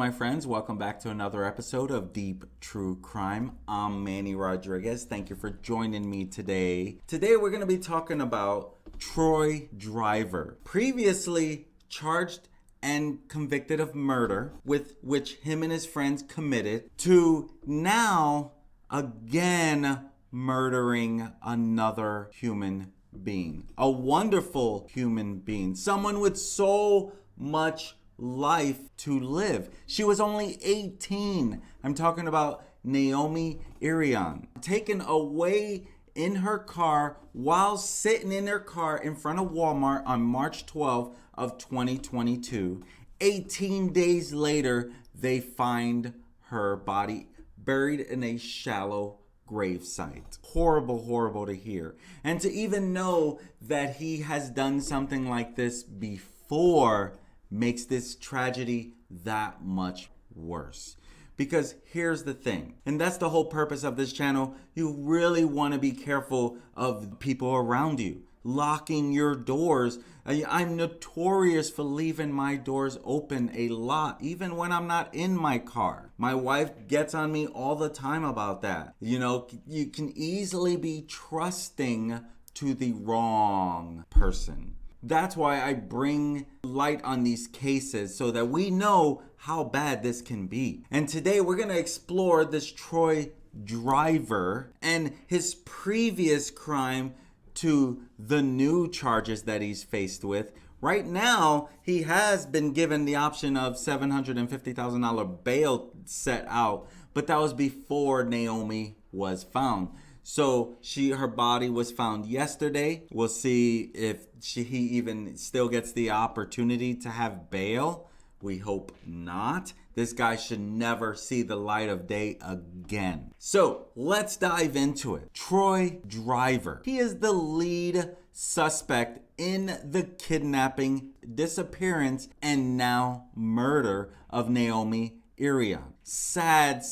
my friends. Welcome back to another episode of Deep True Crime. I'm Manny Rodriguez. Thank you for joining me today. Today, we're going to be talking about Troy Driver, previously charged and convicted of murder, with which him and his friends committed, to now again murdering another human being. A wonderful human being. Someone with so much life to live. She was only 18. I'm talking about Naomi Irion. Taken away in her car while sitting in her car in front of Walmart on March 12th of 2022. 18 days later, they find her body buried in a shallow gravesite. Horrible, horrible to hear. And to even know that he has done something like this before makes this tragedy that much worse. Because here's the thing, and that's the whole purpose of this channel. You really want to be careful of people around you. Locking your doors. I'm notorious for leaving my doors open a lot, even when I'm not in my car. My wife gets on me all the time about that. You know, you can easily be trusting to the wrong person. That's why I bring light on these cases so that we know how bad this can be. And today we're going to explore this Troy Driver and his previous crime to the new charges that he's faced with. Right now, he has been given the option of $750,000 bail set out, but that was before Naomi was found. So her body was found yesterday. We'll see if he even still gets the opportunity to have bail. We hope not. This guy should never see the light of day again. So let's dive into it. Troy Driver. He is the lead suspect in the kidnapping, disappearance, and now murder of Naomi Irion. Sad,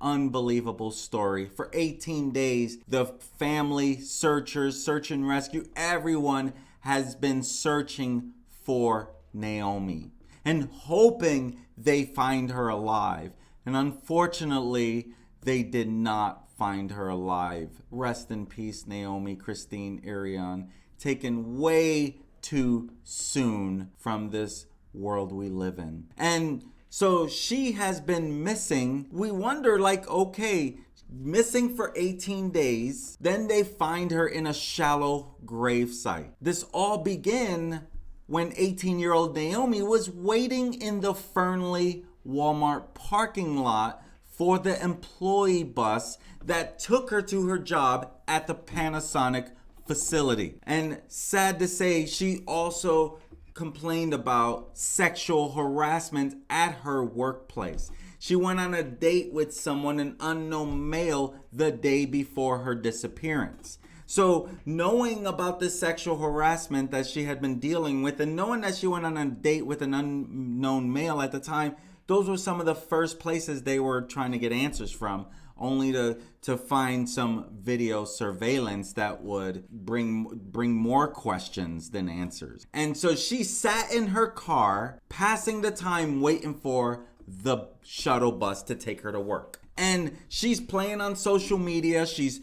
unbelievable story. For 18 days, the family, searchers, search and rescue, everyone has been searching for Naomi and hoping they find her alive. And unfortunately, they did not find her alive. Rest in peace, Naomi Christine Irion, taken way too soon from this world we live in. And so she has been missing. We wonder, okay, missing for 18 days. Then they find her in a shallow gravesite. This all began when 18-year-old Naomi was waiting in the Fernley Walmart parking lot for the employee bus that took her to her job at the Panasonic facility. And sad to say, she also complained about sexual harassment at her workplace. She went on a date with someone, an unknown male, the day before her disappearance. So knowing about the sexual harassment that she had been dealing with, and knowing that she went on a date with an unknown male at the time, those were some of the first places they were trying to get answers from, only to find some video surveillance that would bring more questions than answers. And so she sat in her car, passing the time waiting for the shuttle bus to take her to work. And she's playing on social media, she's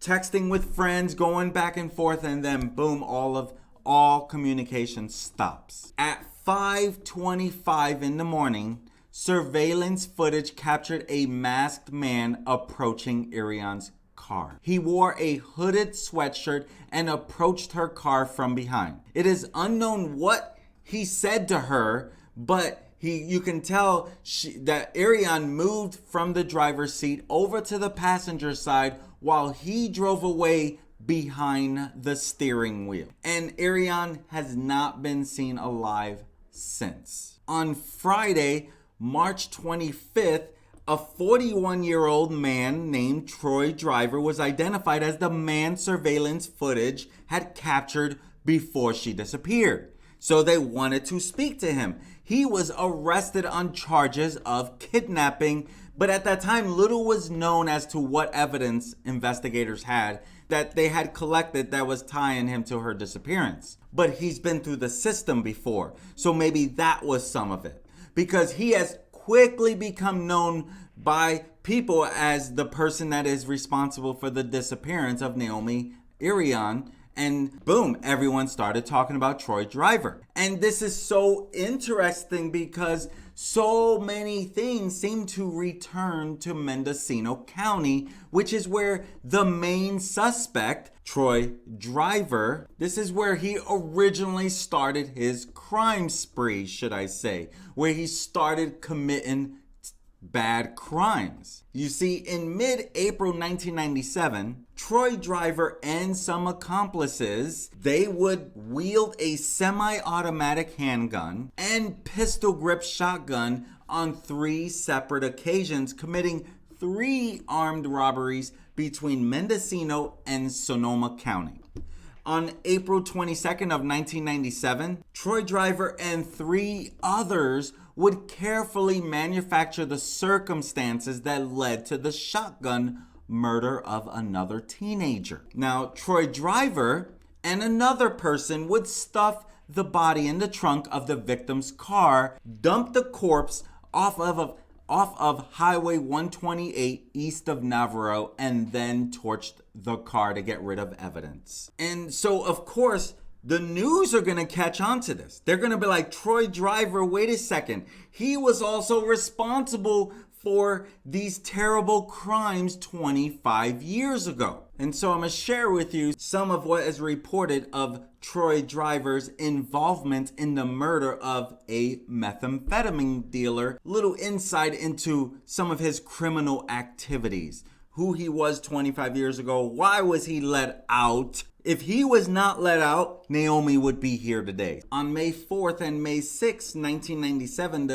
texting with friends, going back and forth, and then boom, all communication stops. At 5:25 in the morning, surveillance footage captured a masked man approaching Irion's car. He wore a hooded sweatshirt and approached her car from behind. It is unknown what he said to her, but you can tell that Irion moved from the driver's seat over to the passenger side while he drove away behind the steering wheel. And Irion has not been seen alive since. On Friday, March 25th, a 41-year-old man named Troy Driver was identified as the man surveillance footage had captured before she disappeared. So they wanted to speak to him. He was arrested on charges of kidnapping, but at that time, little was known as to what evidence investigators had that they had collected that was tying him to her disappearance. But he's been through the system before, so maybe that was some of it. because he has quickly become known by people as the person that is responsible for the disappearance of Naomi Irion. And boom, everyone started talking about Troy Driver. And this is so interesting because so many things seem to return to Mendocino County, which is where the main suspect, Troy Driver, this is where he originally started his crime spree, should I say, where he started committing bad crimes. You see, in mid-April 1997, Troy Driver and some accomplices, they would wield a semi-automatic handgun and pistol grip shotgun on 3 separate occasions, committing 3 armed robberies between Mendocino and Sonoma County. On April 22nd of 1997, Troy Driver and 3 others would carefully manufacture the circumstances that led to the shotgun murder of another teenager. Now, Troy Driver and another person would stuff the body in the trunk of the victim's car, dump the corpse off of Highway 128 east of Navarro, and then torched the car to get rid of evidence. And so, of course, the news are going to catch on to this. They're going to be like, Troy Driver, wait a second. He was also responsible for these terrible crimes 25 years ago. And so I'm going to share with you some of what is reported of Troy Driver's involvement in the murder of a methamphetamine dealer. Little insight into some of his criminal activities. Who he was 25 years ago. Why was he let out? If he was not let out, Naomi would be here today. On May 4th and May 6th, 1997,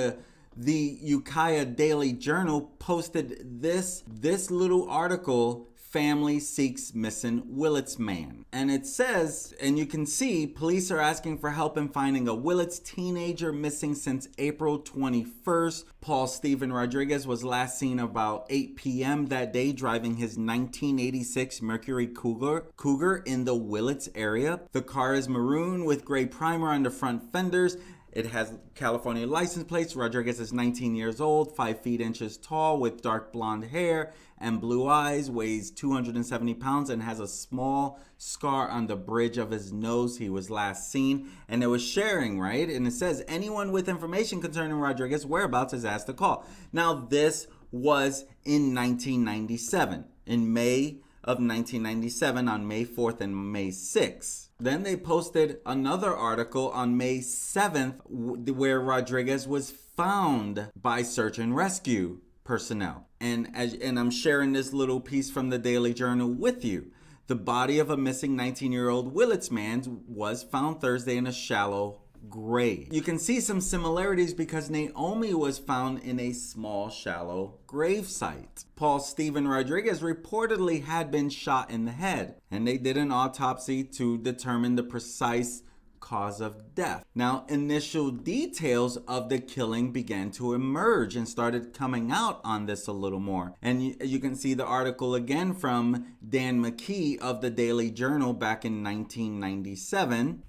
the Ukiah Daily Journal posted this little article, Family Seeks Missing Willits Man. And it says, and you can see, police are asking for help in finding a Willits teenager missing since April 21st. Paul Steven Rodriguez was last seen about 8 p.m. that day driving his 1986 Mercury Cougar in the Willits area. The car is maroon with gray primer on the front fenders. It has California license plates. Rodriguez is 19 years old, 5 feet inches tall with dark blonde hair and blue eyes, weighs 270 pounds and has a small scar on the bridge of his nose. He was last seen, and it was sharing, right? And it says, anyone with information concerning Rodriguez's whereabouts is asked to call. Now, this was in 1997, in May of 1997, on May 4th and May 6th. Then they posted another article on May 7th where Rodriguez was found by search and rescue personnel. And I'm sharing this little piece from the Daily Journal with you. The body of a missing 19-year-old Willits man was found Thursday in a shallow grave. You can see some similarities because Naomi was found in a small, shallow grave site. Paul Steven Rodriguez reportedly had been shot in the head, and they did an autopsy to determine the precise cause of death. Now, initial details of the killing began to emerge and started coming out on this a little more. And you can see the article again from Dan McKee of the Daily Journal back in 1997.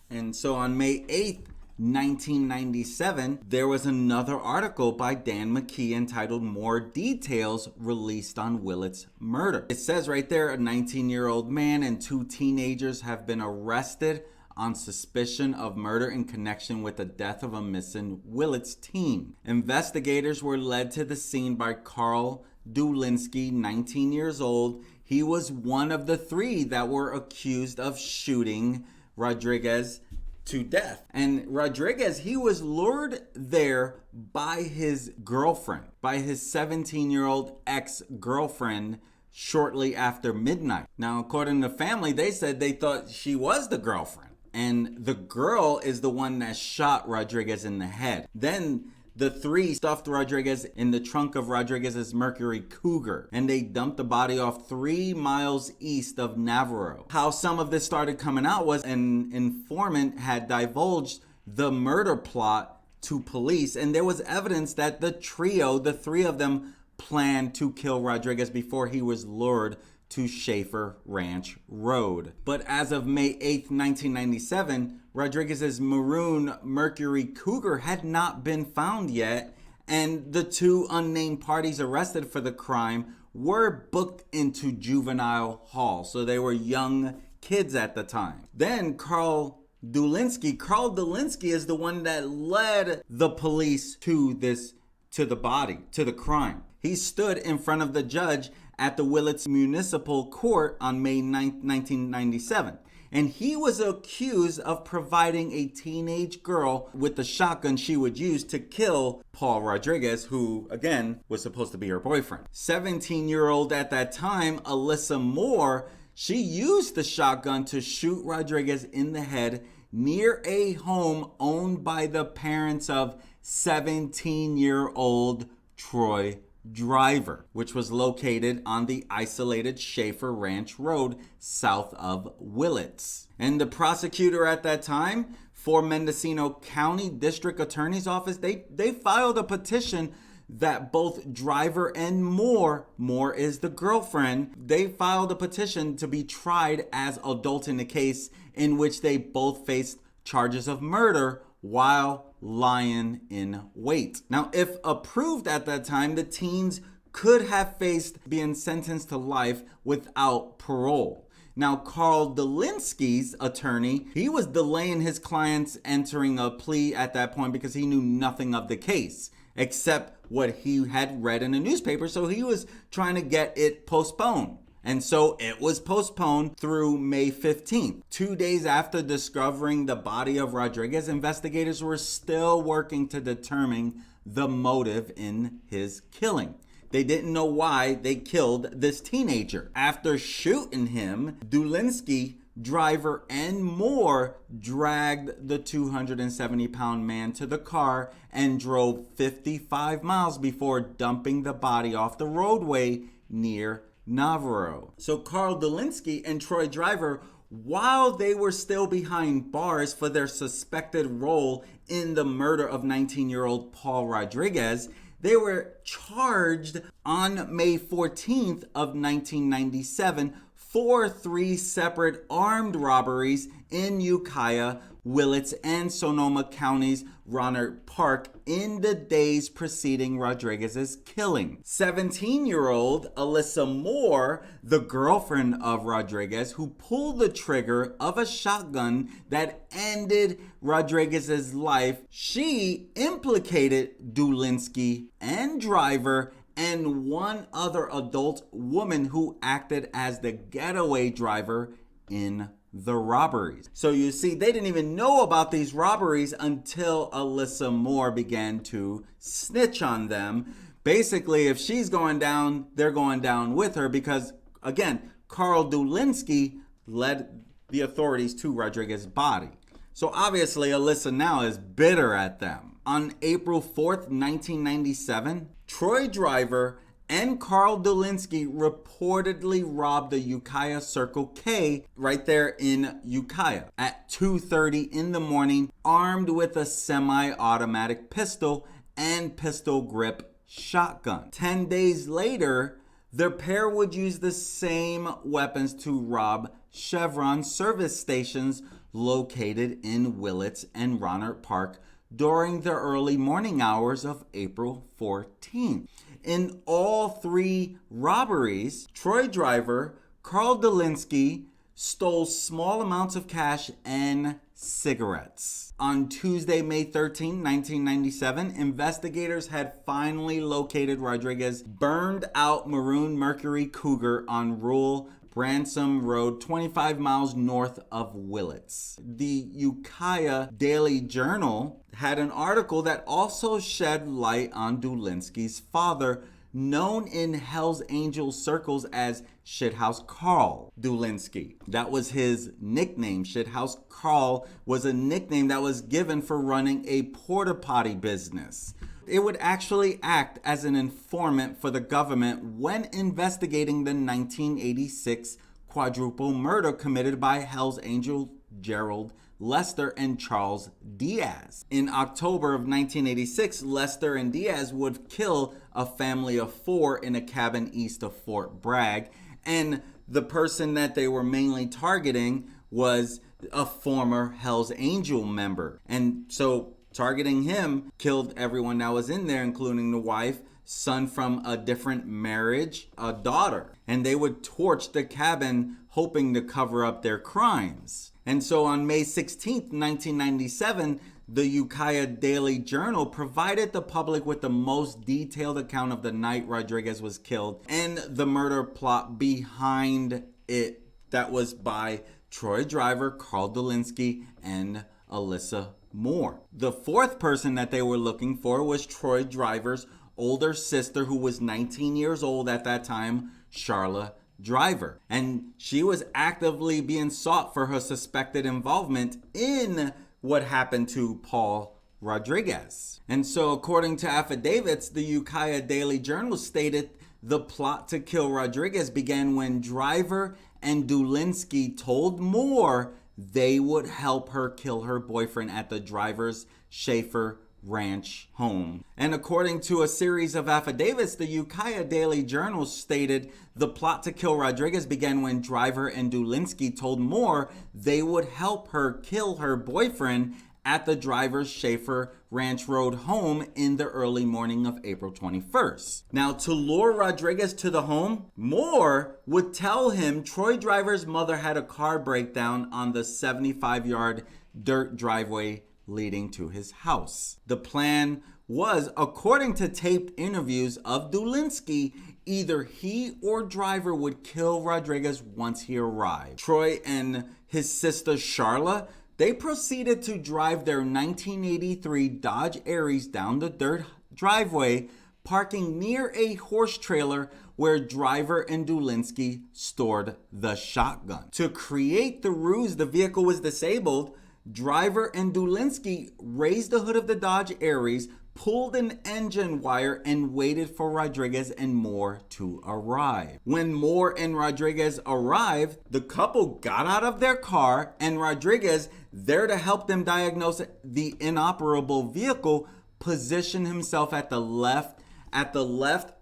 And so on May 8th, 1997, there was another article by Dan McKee entitled More Details released on Willits' murder. It says right there, a 19-year-old man and 2 teenagers have been arrested on suspicion of murder in connection with the death of a missing Willits teen. Investigators were led to the scene by Carl Dulinski, 19 years old. He was one of the 3 that were accused of shooting Rodriguez to death. And Rodriguez, he was lured there by his girlfriend, by his 17-year-old ex-girlfriend shortly after midnight. Now, according to family, they said they thought she was the girlfriend. And the girl is the one that shot Rodriguez in the head. Then the 3 stuffed Rodriguez in the trunk of Rodriguez's Mercury Cougar, and they dumped the body off 3 miles east of Navarro. How some of this started coming out was an informant had divulged the murder plot to police, and there was evidence that the trio, the 3 of them, planned to kill Rodriguez before he was lured to Schaefer Ranch Road. But as of May 8th, 1997, Rodriguez's maroon Mercury Cougar had not been found yet, and the two unnamed parties arrested for the crime were booked into juvenile hall. So they were young kids at the time. Then Carl Dulinski is the one that led the police to the crime. He stood in front of the judge at the Willits Municipal Court on May 9, 1997. And he was accused of providing a teenage girl with the shotgun she would use to kill Paul Rodriguez, who, again, was supposed to be her boyfriend. 17-year-old at that time, Alyssa Moore, she used the shotgun to shoot Rodriguez in the head near a home owned by the parents of 17-year-old Troy Driver, which was located on the isolated Schaefer Ranch Road south of Willits. And the prosecutor at that time for Mendocino County District Attorney's Office, they filed a petition that both Driver and Moore is the girlfriend, they filed a petition to be tried as adults in the case, in which they both faced charges of murder while lying in wait. Now, if approved at that time, the teens could have faced being sentenced to life without parole. Now, Carl Dulinski's attorney, he was delaying his clients entering a plea at that point because he knew nothing of the case except what he had read in the newspaper. So he was trying to get it postponed. And so it was postponed through May 15th. 2 days after discovering the body of Rodriguez, investigators were still working to determine the motive in his killing. They didn't know why they killed this teenager. After shooting him, Dulinski, Driver, and Moore dragged the 270-pound man to the car and drove 55 miles before dumping the body off the roadway near Navarro. So Carl Dulinski and Troy Driver, while they were still behind bars for their suspected role in the murder of 19-year-old Paul Rodriguez, they were charged on May 14th of 1997 for 3 separate armed robberies in Ukiah, Willits, and Sonoma Counties, Rohnert Park, in the days preceding Rodriguez's killing. 17-year-old Alyssa Moore, the girlfriend of Rodriguez, who pulled the trigger of a shotgun that ended Rodriguez's life, she implicated Dulinski and Driver and one other adult woman who acted as the getaway driver in the robberies. So you see, they didn't even know about these robberies until Alyssa Moore began to snitch on them. Basically, if she's going down, they're going down with her because, again, Carl Dulinski led the authorities to Rodriguez's body. So obviously, Alyssa now is bitter at them. On April 4th, 1997, Troy Driver and Carl Dulinski reportedly robbed the Ukiah Circle K right there in Ukiah at 2:30 in the morning, armed with a semi-automatic pistol and pistol grip shotgun. 10 days later, the pair would use the same weapons to rob Chevron service stations located in Willits and Rohnert Park during the early morning hours of April 14th. In all 3 robberies, Troy Driver, Carl Dulinski stole small amounts of cash and cigarettes. On Tuesday, May 13, 1997, investigators had finally located Rodriguez's burned out maroon Mercury Cougar on rural Bransom Road, 25 miles north of Willits. The Ukiah Daily Journal had an article that also shed light on Dulinski's father, known in Hells Angels circles as Shithouse Carl Dulinski. That was his nickname. Shithouse Carl was a nickname that was given for running a porta potty business. It would actually act as an informant for the government when investigating the 1986 quadruple murder committed by Hells Angel Gerald Lester and Charles Diaz. In October of 1986, Lester and Diaz would kill a family of 4 in a cabin east of Fort Bragg, and the person that they were mainly targeting was a former Hell's Angel member. And so targeting him killed everyone that was in there, including the wife, son from a different marriage, a daughter. And they would torch the cabin hoping to cover up their crimes. And so on May 16th, 1997, the Ukiah Daily Journal provided the public with the most detailed account of the night Rodriguez was killed and the murder plot behind it that was by Troy Driver, Carl Dolinsky, and Alyssa Moore. The fourth person that they were looking for was Troy Driver's older sister, who was 19 years old at that time, Charla Driver. And she was actively being sought for her suspected involvement in what happened to Paul Rodriguez. And so according to affidavits, the Ukiah Daily Journal stated the plot to kill Rodriguez began when Driver and Dolinsky told Moore they would help her kill her boyfriend at the Driver's Schaefer Ranch home. And according to a series of affidavits, the Ukiah Daily Journal stated the plot to kill Rodriguez began when Driver and Dolinsky told Moore they would help her kill her boyfriend at the Driver's Schaefer Ranch Road home in the early morning of April 21st. Now, to lure Rodriguez to the home, Moore would tell him Troy Driver's mother had a car breakdown on the 75-yard dirt driveway leading to his house. The plan was, according to taped interviews of Dolinsky, either he or Driver would kill Rodriguez once he arrived. Troy and his sister Charla, they proceeded to drive their 1983 Dodge Aries down the dirt driveway, parking near a horse trailer where Driver and Dolinsky stored the shotgun. To create the ruse the vehicle was disabled, Driver and Dolinsky raised the hood of the Dodge Aries, pulled an engine wire, and waited for Rodriguez and Moore to arrive. When Moore and Rodriguez arrived, the couple got out of their car, and Rodriguez, there to help them diagnose the inoperable vehicle, positioned himself at the left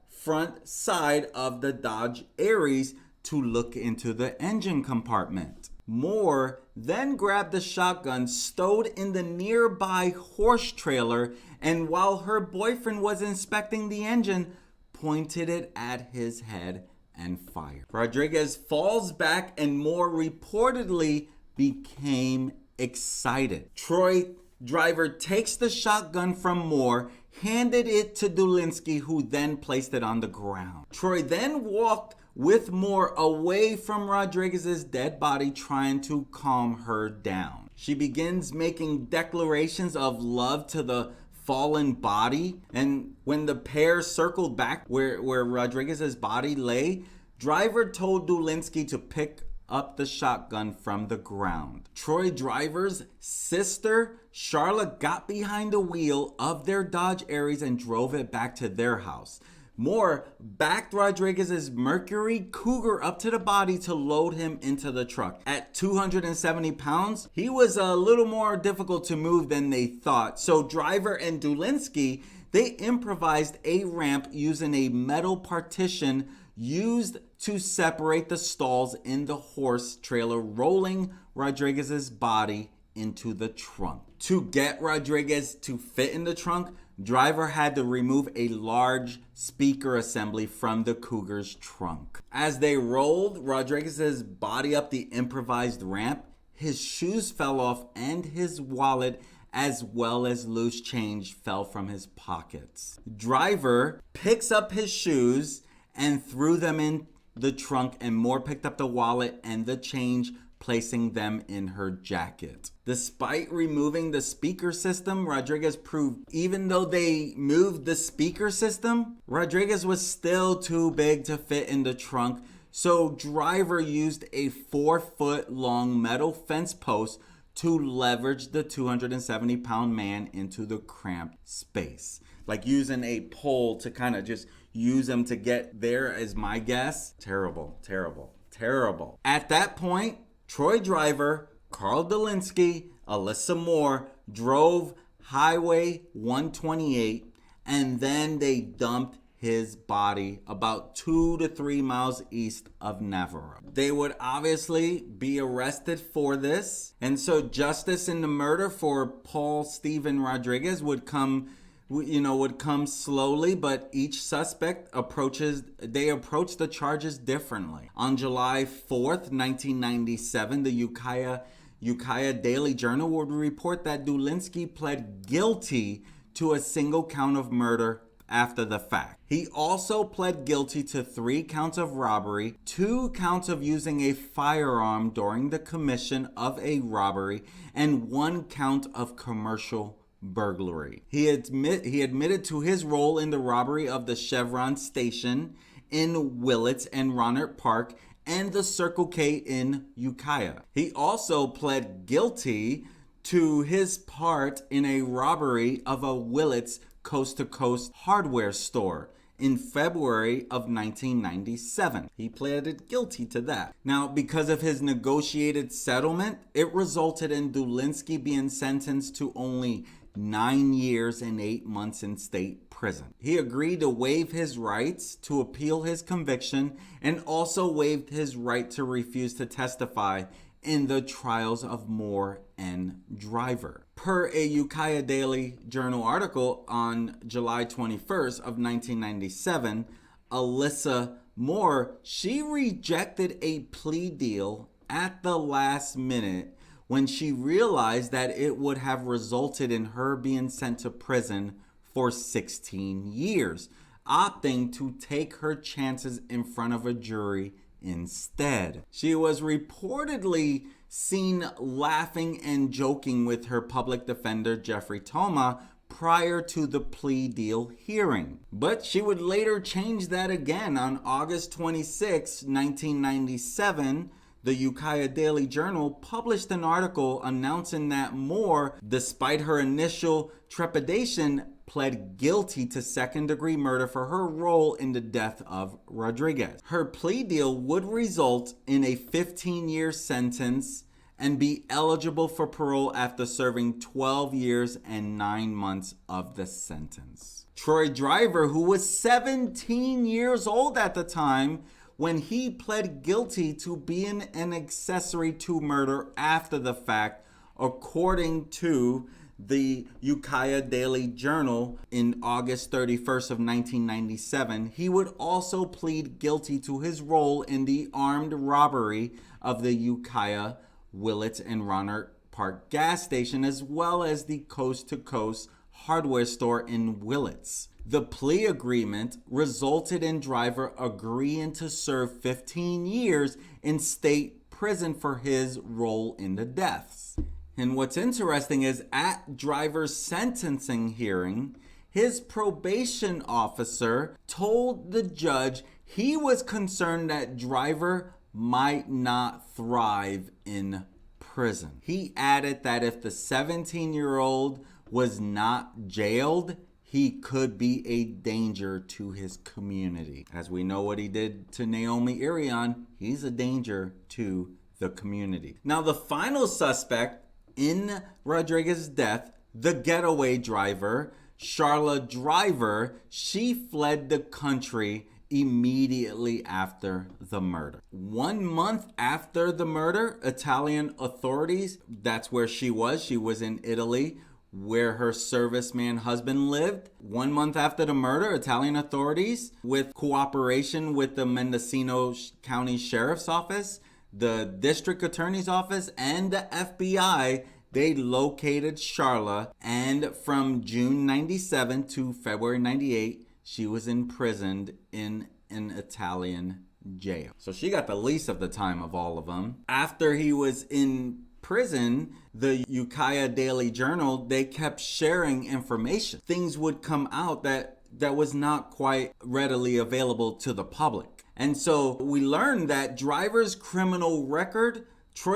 front side of the Dodge Aries to look into the engine compartment. Moore then grabbed the shotgun stowed in the nearby horse trailer, and while her boyfriend was inspecting the engine, pointed it at his head and fired. Rodriguez falls back, and Moore reportedly became excited. Troy Driver takes the shotgun from Moore, handed it to Dolinsky, who then placed it on the ground. Troy then walked with Moore away from Rodriguez's dead body, trying to calm her down. She begins making declarations of love to the fallen body, and when the pair circled back where Rodriguez's body lay, Driver told Dolinsky to pick up the shotgun from the ground. Troy Driver's sister, Charla, got behind the wheel of their Dodge Aries and drove it back to their house. Moore backed Rodriguez's Mercury Cougar up to the body to load him into the truck. At 270 pounds, he was a little more difficult to move than they thought. So Driver and Dolinsky, they improvised a ramp using a metal partition used to separate the stalls in the horse trailer, rolling Rodriguez's body into the trunk. To get Rodriguez to fit in the trunk, Driver had to remove a large speaker assembly from the Cougar's trunk. As they rolled Rodriguez's body up the improvised ramp, his shoes fell off and his wallet, as well as loose change, fell from his pockets. Driver picks up his shoes and threw them in the trunk, and Moore picked up the wallet and the change, placing them in her jacket. Despite removing the speaker system, Rodriguez proved even though they moved the speaker system, Rodriguez was still too big to fit in the trunk. So Driver used a 4-foot long metal fence post to leverage the 270-pound man into the cramped space. Like using a pole to kind of just use him to get there, is my guess. Terrible, terrible, terrible. At that point, Troy Driver, Carl Dolinsky, Alyssa Moore drove Highway 128, and then they dumped his body about 2 to 3 miles east of Navarro. They would obviously be arrested for this, and so justice in the murder for Paul Steven Rodriguez would come slowly, but each suspect approached the charges differently. On July 4th, 1997, the Ukiah Daily Journal would report that Dulinski pled guilty to a single count of murder after the fact. He also pled guilty to 3 counts of robbery, 2 counts of using a firearm during the commission of a robbery, and 1 count of commercial burglary. He admitted to his role in the robbery of the Chevron station in Willits and Rohnert Park and the Circle K in Ukiah. He also pled guilty to his part in a robbery of a Willits coast-to-coast hardware store in February of 1997. He pleaded guilty to that. Now, because of his negotiated settlement, it resulted in Dulinski being sentenced to only 9 years and 8 months in state prison. He agreed to waive his rights to appeal his conviction and also waived his right to refuse to testify in the trials of Moore and Driver. Per a Ukiah Daily Journal article on July 21st of 1997, Alyssa Moore, she rejected a plea deal at the last minute when she realized that it would have resulted in her being sent to prison for 16 years, opting to take her chances in front of a jury instead. She was reportedly seen laughing and joking with her public defender, Jeffrey Toma, prior to the plea deal hearing. But she would later change that again. On August 26, 1997, the Ukiah Daily Journal published an article announcing that Moore, despite her initial trepidation, pled guilty to second-degree murder for her role in the death of Rodriguez. Her plea deal would result in a 15-year sentence and be eligible for parole after serving 12 years and 9 months of the sentence. Troy Driver, who was 17 years old at the time when he pled guilty to being an accessory to murder after the fact, according to the Ukiah Daily Journal in August 31st of 1997, he would also plead guilty to his role in the armed robbery of the Ukiah, Willits, and Rohnert Park gas station, as well as the coast-to-coast hardware store in Willits. The plea agreement resulted in Driver agreeing to serve 15 years in state prison for his role in the deaths. And what's interesting is at Driver's sentencing hearing, his probation officer told the judge he was concerned that Driver might not thrive in prison. He added that if the 17-year-old was not jailed, he could be a danger to his community. As we know what he did to Naomi Irion, he's a danger to the community. Now, the final suspect in Rodriguez's death, the getaway driver, Charla Driver, she fled the country immediately after the murder. 1 month after the murder, Italian authorities, that's where she was in Italy, where her serviceman husband lived. 1 month after the murder, Italian authorities, with cooperation with the Mendocino County Sheriff's Office, the District Attorney's Office, and the FBI, they located Charla, and from June 97 to February 98, she was imprisoned in an Italian jail. So she got the least of the time of all of them. After he was in prison, the Ukiah Daily Journal, they kept sharing information. Things would come out that was not quite readily available to the public. And so we learned that Troy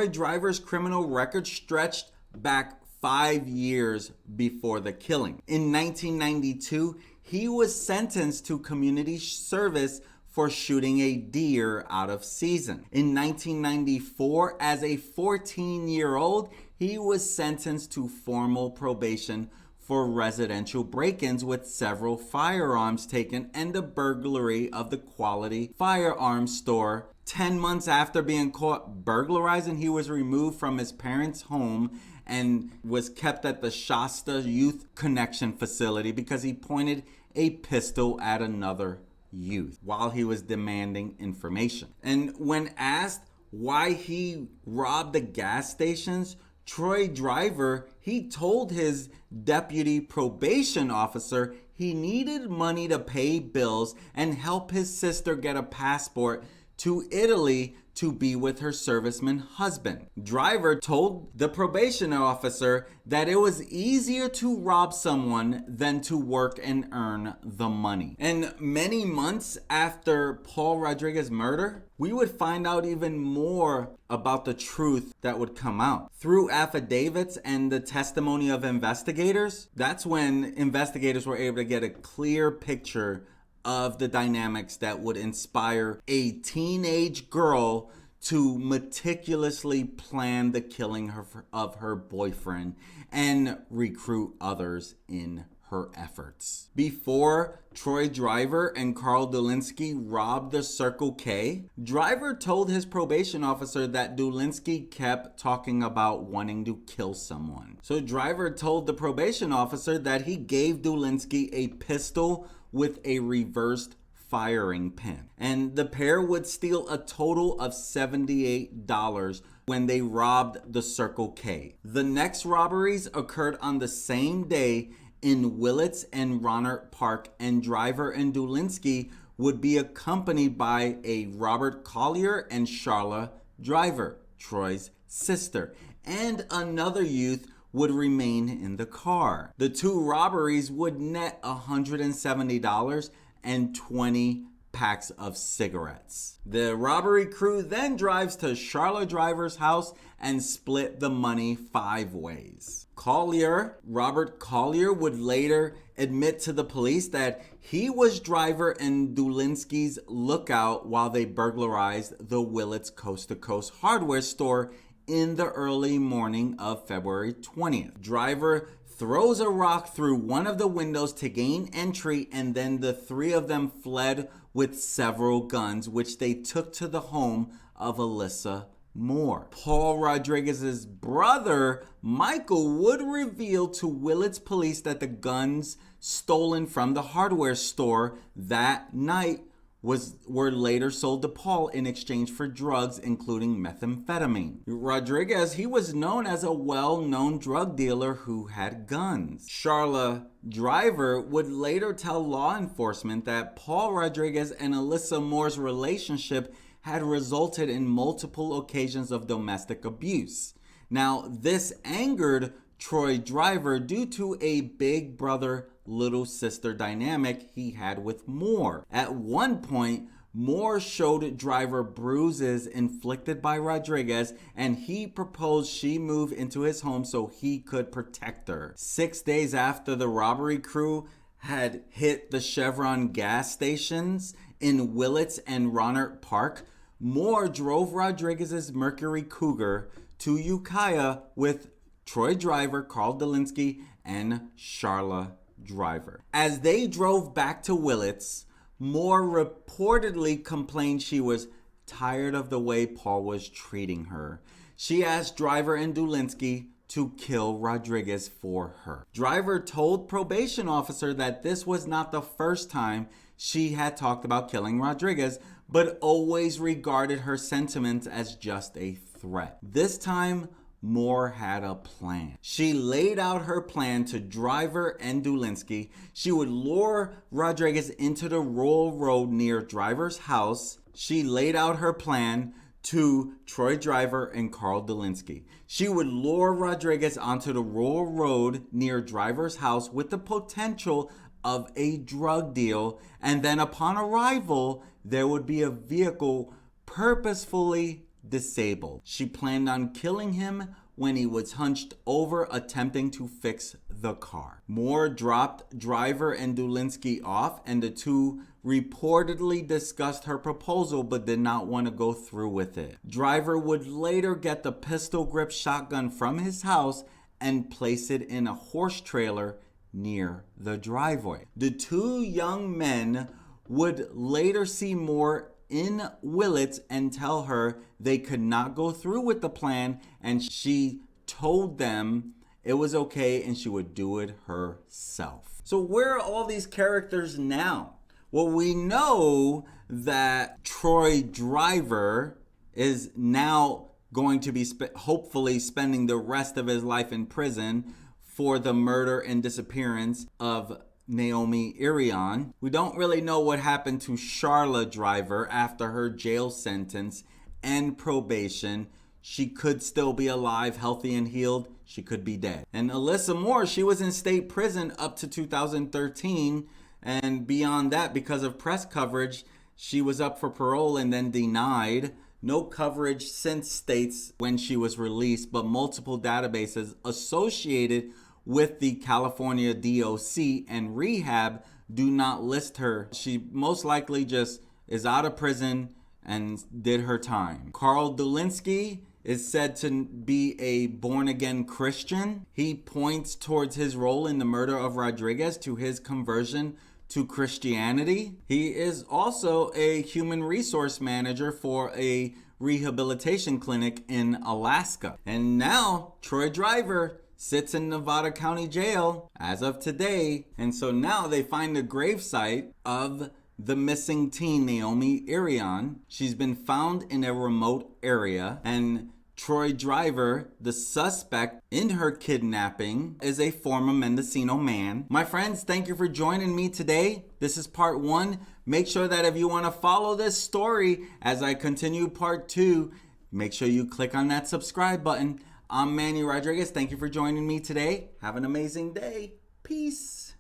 Driver's criminal record stretched back 5 years before the killing. In 1992, he was sentenced to community service for shooting a deer out of season. In 1994, as a 14-year-old, he was sentenced to formal probation for residential break-ins with several firearms taken and the burglary of the Quality Firearms store. 10 months after being caught burglarizing, he was removed from his parents' home and was kept at the Shasta Youth Connection facility because he pointed a pistol at another youth while he was demanding information. And when asked why he robbed the gas stations, Troy Driver, he told his deputy probation officer he needed money to pay bills and help his sister get a passport to Italy to be with her serviceman husband. Driver told the probation officer that it was easier to rob someone than to work and earn the money. And many months after Paul Rodriguez's murder, we would find out even more about the truth that would come out. Through affidavits and the testimony of investigators, that's when investigators were able to get a clear picture of the dynamics that would inspire a teenage girl to meticulously plan the killing of her boyfriend and recruit others in her efforts. Before Troy Driver and Carl Dulinski robbed the Circle K, Driver told his probation officer that Dulinski kept talking about wanting to kill someone. So Driver told the probation officer that he gave Dulinski a pistol with a reversed firing pin. And the pair would steal a total of $78 when they robbed the Circle K. The next robberies occurred on the same day in Willits and Ronert Park, and Driver and Dulinski would be accompanied by a Robert Collier and Charla Driver, Troy's sister, and another youth would remain in the car. The two robberies would net $170 and 20 packs of cigarettes. The robbery crew then drives to Charla Driver's house and split the money 5 ways. Robert Collier would later admit to the police that he was Driver and Dulinski's lookout while they burglarized the Willits Coast to Coast hardware store in the early morning of February 20th. Driver throws a rock through one of the windows to gain entry, and then the three of them fled with several guns, which they took to the home of Alyssa Moore. Paul Rodriguez's brother, Michael, would reveal to Willits police that the guns stolen from the hardware store that night were later sold to Paul in exchange for drugs, including methamphetamine. Rodriguez, he was known as a well-known drug dealer who had guns. Charla Driver would later tell law enforcement that Paul Rodriguez and Alyssa Moore's relationship had resulted in multiple occasions of domestic abuse. Now, this angered Troy Driver due to a big brother little sister dynamic he had with Moore. At one point, Moore showed Driver bruises inflicted by Rodriguez, and he proposed she move into his home so he could protect her. 6 days after the robbery crew had hit the Chevron gas stations in Willits and Ronert Park, Moore drove Rodriguez's Mercury Cougar to Ukiah with Troy Driver, Carl Dulinski, and Charla Driver. As they drove back to Willits, Moore reportedly complained she was tired of the way Paul was treating her. She asked Driver and Dulinski to kill Rodriguez for her. Driver told probation officer that this was not the first time she had talked about killing Rodriguez, but always regarded her sentiments as just a threat. This time, Moore had a plan. She laid out her plan to Driver and Dulinski. She would lure Rodriguez into the rural road near Driver's house. She laid out her plan to Troy Driver and Carl Dulinski. She would lure Rodriguez onto the rural road near Driver's house with the potential of a drug deal, and then upon arrival, there would be a vehicle purposefully disabled. She planned on killing him when he was hunched over attempting to fix the car. Moore dropped Driver and Dulinski off, and the two reportedly discussed her proposal but did not want to go through with it. Driver would later get the pistol grip shotgun from his house and place it in a horse trailer near the driveway. The two young men would later see Moore in Willits and tell her they could not go through with the plan, and she told them it was okay and she would do it herself. So where are all these characters now? Well, we know that Troy Driver is now going to be hopefully spending the rest of his life in prison for the murder and disappearance of Naomi Irion. We don't really know what happened to Charla Driver after her jail sentence and probation. She could still be alive, healthy and healed. She could be dead. And Alyssa Moore, she was in state prison up to 2013. And beyond that, because of press coverage, she was up for parole and then denied. No coverage since states when she was released, but multiple databases associated with the California DOC and rehab do not list her. She most likely just is out of prison and did her time. Carl Dulinski is said to be a born-again Christian. He points towards his role in the murder of Rodriguez to his conversion to Christianity. He is also a human resource manager for a rehabilitation clinic in Alaska. And now Troy Driver sits in Nevada County Jail as of today. And so now they find the gravesite of the missing teen, Naomi Irion. She's been found in a remote area, and Troy Driver, the suspect in her kidnapping, is a former Mendocino man. My friends, thank you for joining me today. This is part 1. Make sure that if you want to follow this story as I continue part 2, make sure you click on that subscribe button. I'm Manny Rodriguez. Thank you for joining me today. Have an amazing day. Peace.